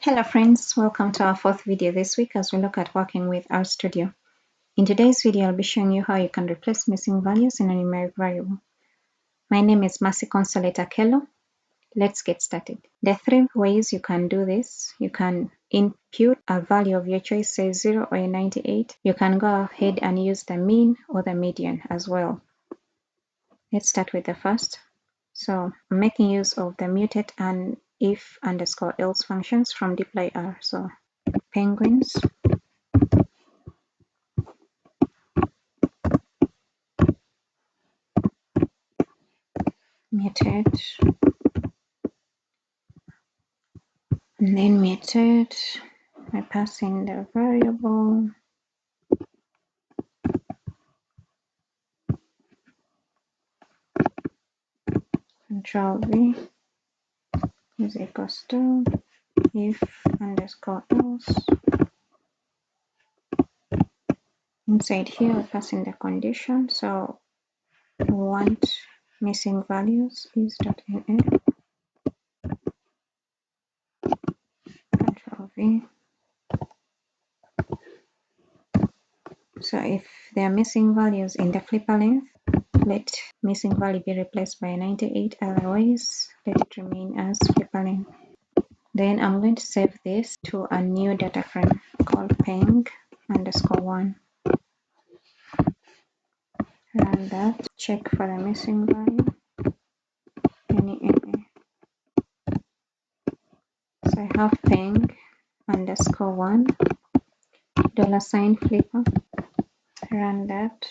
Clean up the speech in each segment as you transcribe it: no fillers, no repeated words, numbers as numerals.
Hello friends, welcome to our fourth video this week as we look at working with RStudio. In today's video, I'll be showing you how you can replace missing values in a numeric variable. My name is Mercy Consolata Kello. Let's get started. There are three ways you can do this. You can input a value of your choice, say 0 or a 98. You can go ahead and use the mean or the median as well. Let's start with the first. So I'm making use of the mutate and if underscore else functions from dplyr. So penguins mutate and then mutate. I pass in the variable control V is equals to if underscore else. Inside here I pass in the condition, so we want missing values is .na control V. So if there are missing values in the flipper length, let missing value be replaced by 98, otherwise let it remain as flipper length. Then I'm going to save this to a new data frame called peng underscore 1. Run that, check for the missing value, any. So I have peng underscore 1 $sign flipper. Run that.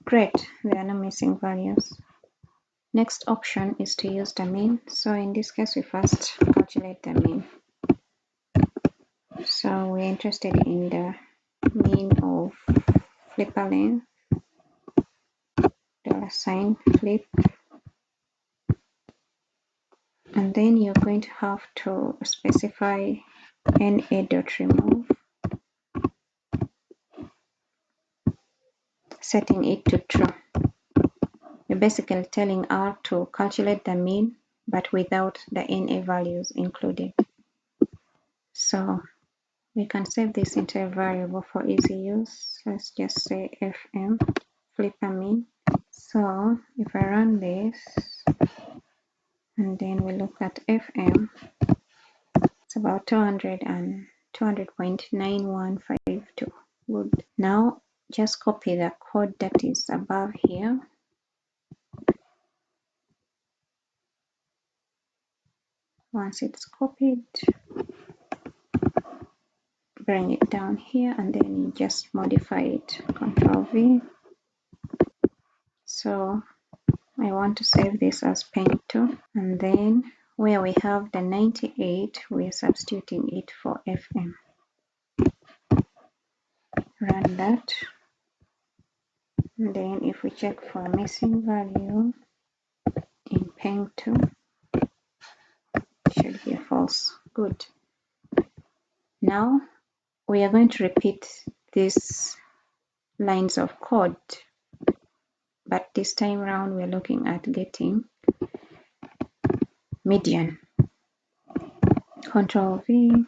Great, there are no missing values. Next option is to use the mean. So in this case, we first calculate the mean. So we're interested in the mean of flipper length, $sign flip, and then you're going to have to specify na.remove, setting it to true. You're basically telling R to calculate the mean, but without the NA values included. So we can save this into a variable for easy use. Let's just say fm flipper mean. So if I run this and then we look at fm, it's about 200.9152. Good. Now just copy the code that is above here. Once it's copied, bring it down here and then you just modify it, Control V. So I want to save this as peng2, and then where we have the 98, we're substituting it for fm. Run that, and then if we check for a missing value in peng2, it should be false. Good. Now we are going to repeat these lines of code, but this time around we're looking at getting median. Control V,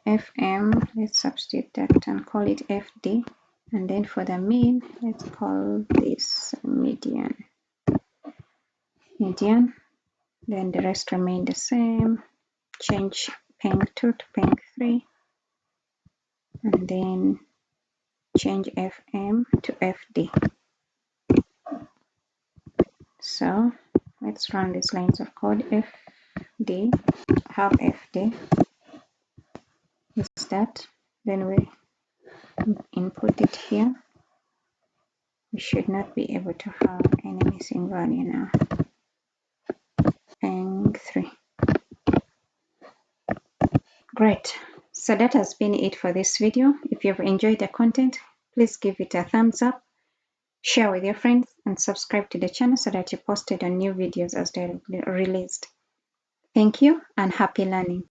fm, let's substitute that and call it fd, and then for the mean, let's call this median. Then the rest remain the same. Change peng2 to peng3, and then change fm to fd. So let's run these lines of code. fd, have fd is that, then we input it here. We should not be able to have any missing value now. peng3. Great. So that has been it for this video. If you've enjoyed the content, please give it a thumbs up, share with your friends, and subscribe to the channel so that you're posted on new videos as they're released. Thank you and happy learning.